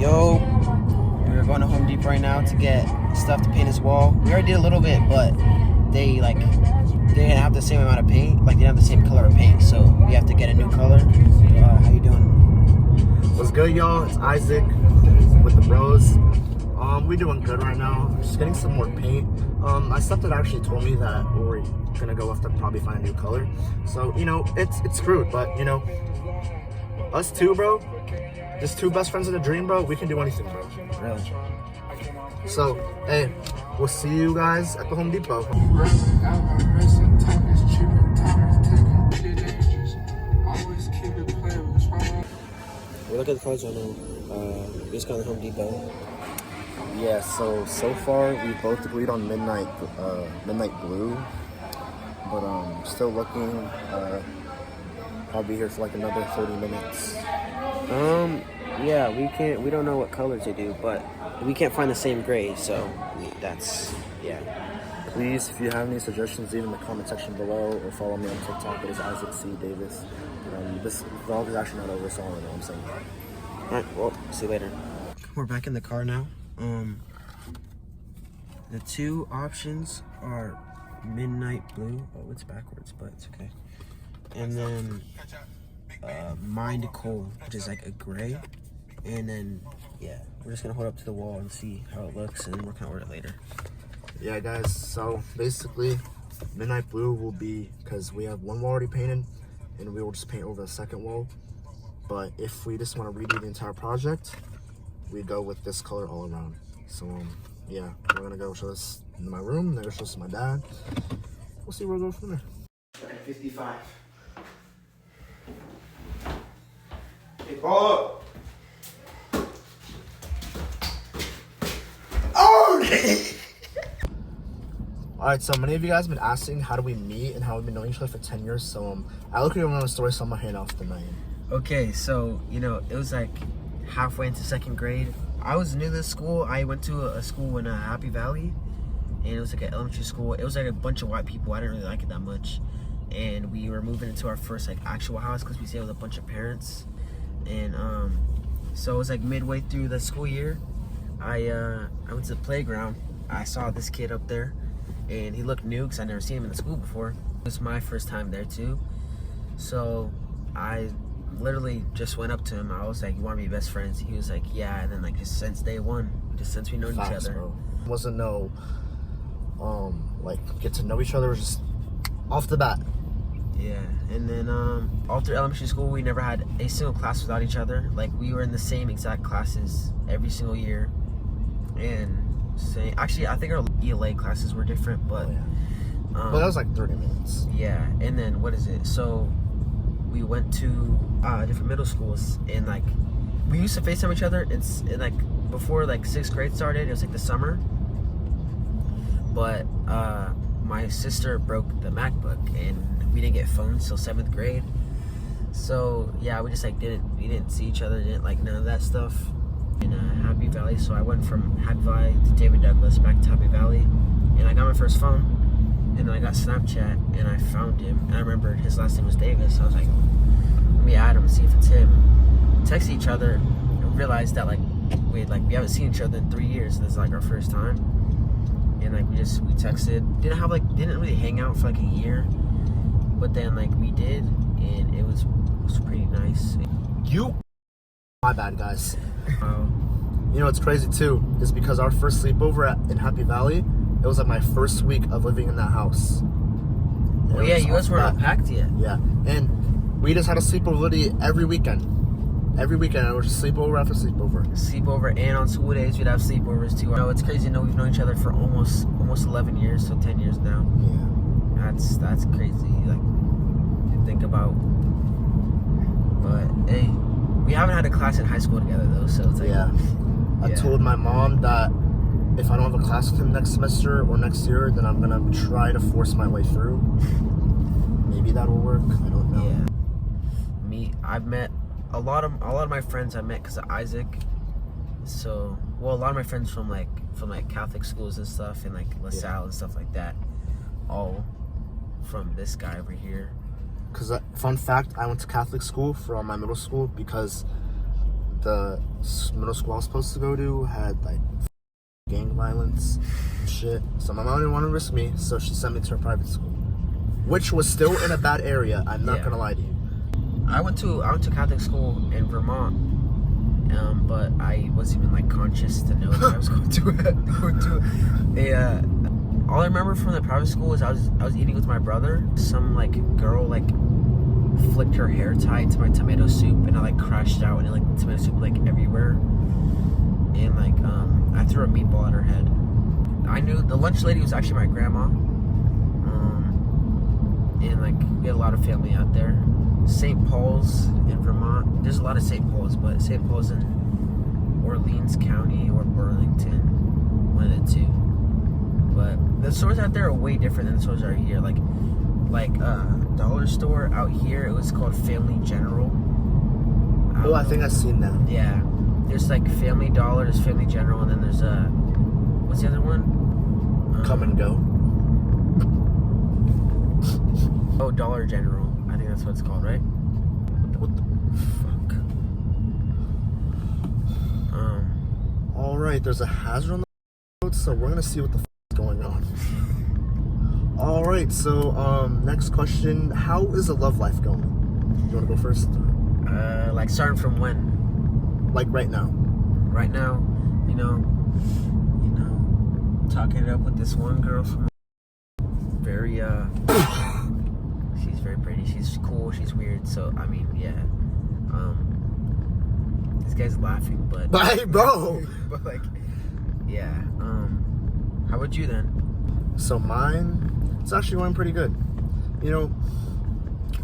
Yo, we're going to Home Depot right now to get stuff to paint this wall. We already did a little bit, but they didn't have the same amount of paint. Like, they didn't have the same color of paint, so we have to get a new color. How you doing? What's good, y'all? It's Isaac with the bros. We doing good right now. Just getting some more paint. My stepdad actually told me that we're gonna go have to probably find a new color. So, you know, it's screwed, but you know, us two, bro, just two best friends in a dream, bro, we can do anything, bro. Really? So, hey, we'll see you guys at the Home Depot. We look at the colors right now. We just got to Home Depot. Yeah, so far we both agreed on midnight blue, but still looking. I'll be here for like another 30 minutes. Yeah, we don't know what colors they do, but we can't find the same gray, so that's, yeah. Please, if you have any suggestions, leave in the comment section below, or follow me on TikTok. It is Isaac C. Davis. This vlog is actually not over, so I don't know what I'm saying. Alright, well, see you later. We're back in the car now. The two options are midnight blue. Oh, it's backwards, but it's okay. And then mind cold, which is like a gray. And then, yeah, we're just gonna hold up to the wall and see how it looks, and we're gonna order it later. Yeah, guys, so basically midnight blue will be, because we have one wall already painted, and we will just paint over the second wall. But if we just want to redo the entire project, we go with this color all around. So yeah, we're gonna go show this in my room, then go show this to my dad. We'll see where we go from there. 55. Hey, Paul. Oh! Alright, so many of you guys have been asking how do we meet and how we've been knowing each other for 10 years. So I look at one of the stories, so I'm gonna hand off to Naeem. Okay, so, you know, it was like halfway into second grade. I was new to this school. I went to a school in Happy Valley, and it was like an elementary school. It was like a bunch of white people. I didn't really like it that much. And we were moving into our first like actual house because we stayed with a bunch of parents. And so it was like midway through the school year. I went to the playground. I saw this kid up there, and he looked new because I never seen him in the school before. It was my first time there too. So I literally just went up to him. I was like, "You want to be best friends?" He was like, "Yeah." And then like just since day one, just since we known each other, bro. Wasn't no like get to know each other. It was just off the bat. Yeah. And then all through elementary school, we never had a single class without each other. Like we were in the same exact classes every single year. And actually, I think our ELA classes were different, but but that was like 30 minutes. Yeah. And then what is it? So we went to different middle schools, and like we used to FaceTime each other. It's like before like 6th grade started. It was like the summer, but my sister broke the MacBook, and we didn't get phones till 7th grade. So yeah, we just like we didn't see each other, didn't like none of that stuff in Happy Valley. So I went from Happy Valley to David Douglas, back to Happy Valley, and I got my first phone. And then I got Snapchat, and I found him, and I remembered his last name was Davis. So I was like, let me add him and see if it's him. Texted each other and realized that like we haven't seen each other in 3 years. This is like our first time. And like we texted. Didn't really hang out for like a year. But then like we did, and it was pretty nice. My bad, guys. You know what's crazy too is because our first sleepover in Happy Valley, it was like my first week of living in that house. Well, yeah, you guys weren't unpacked yet. Yeah, and we just had a sleepover literally every weekend. Every weekend, I would just sleepover after sleepover. Sleepover, and on school days we'd have sleepovers too. You know, it's crazy to know we've known each other for almost 11 years, so 10 years now. Yeah, that's crazy. Like to think about. But hey, we haven't had a class in high school together though, so it's like yeah. I told my mom that if I don't have a class with him next semester or next year, then I'm gonna try to force my way through. Maybe that'll work. I don't know. Yeah. I've met a lot of my friends I met because of Isaac. So, well, a lot of my friends from Catholic schools and stuff, and like LaSalle and stuff like that, all from this guy over here. Because fun fact, I went to Catholic school for my middle school because the middle school I was supposed to go to had like gang violence and shit. So my mom didn't want to risk me, so she sent me to a private school, which was still in a bad area. I'm not gonna lie to you. I went to Catholic school in Vermont, but I wasn't even like conscious to know that I was going to a. All I remember from the private school is I was eating with my brother. Some like girl like flicked her hair tie into my tomato soup, and I like crashed out, and like tomato soup like everywhere. And like I threw a meatball at her head. I knew the lunch lady was actually my grandma. And like we had a lot of family out there. St. Paul's in Vermont. There's a lot of St. Paul's, but St. Paul's in Orleans County or Burlington, one of the two. But the stores out there are way different than the stores out here. Like dollar store out here, it was called Family General. I think I've seen that. Yeah, there's like Family Dollar, there's Family General, and then there's what's the other one? Come and Go. Oh, Dollar General. I think that's what it's called, right? What the fuck? All right, there's a hazard on the road, so we're gonna see what the fuck is going on. All right, so next question: how is the love life going? You wanna go first? Like starting from when? Like right now. Right now, you know, talking it up with this one girl from very she's very pretty, she's cool, she's weird, so I mean, yeah. This guy's laughing, but Bye, bro. but like, yeah. How about you then? So mine, it's actually going pretty good. You know,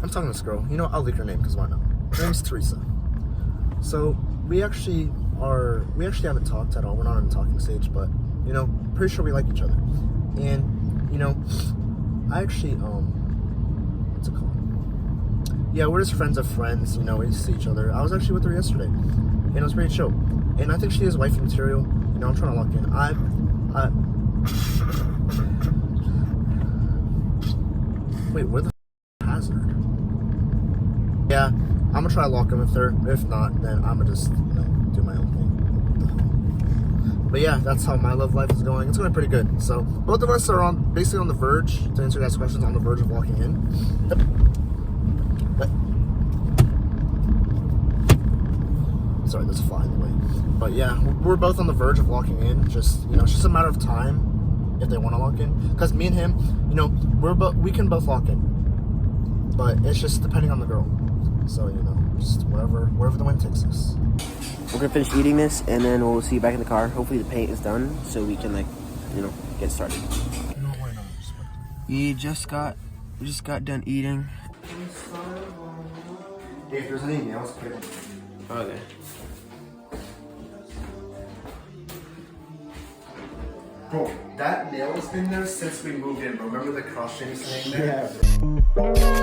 I'm talking to this girl. You know, I'll leak her name because why not? Her name's Teresa. So we actually haven't talked at all. We're not in a talking stage, but you know, pretty sure we like each other. And you know, I actually what's it called? Yeah, we're just friends of friends. You know, we see each other. I was actually with her yesterday, and it was pretty chill. And I think she is wifey material. You know, I'm trying to lock in. Wait, where the hazard? Yeah, I'm gonna try to lock in with her. If not, then I'm gonna just, you know, do my own thing. But yeah, that's how my love life is going. It's going pretty good. So both of us are basically on the verge, to answer you guys' questions, on the verge of walking in. Yep. Sorry, there's a fly in the way. But yeah, we're both on the verge of locking in. Just, you know, it's just a matter of time if they want to lock in. Because me and him, you know, we can both lock in. But it's just depending on the girl. So, you know, just wherever the wind takes us. We're gonna finish eating this, and then we'll see you back in the car. Hopefully the paint is done, so we can, like, you know, get started. No, why not? We just got done eating. Hey, if there's any nails, put it. Okay. Bro, that nail's been there since we moved in, bro. Remember the cross chain saying there? Yeah.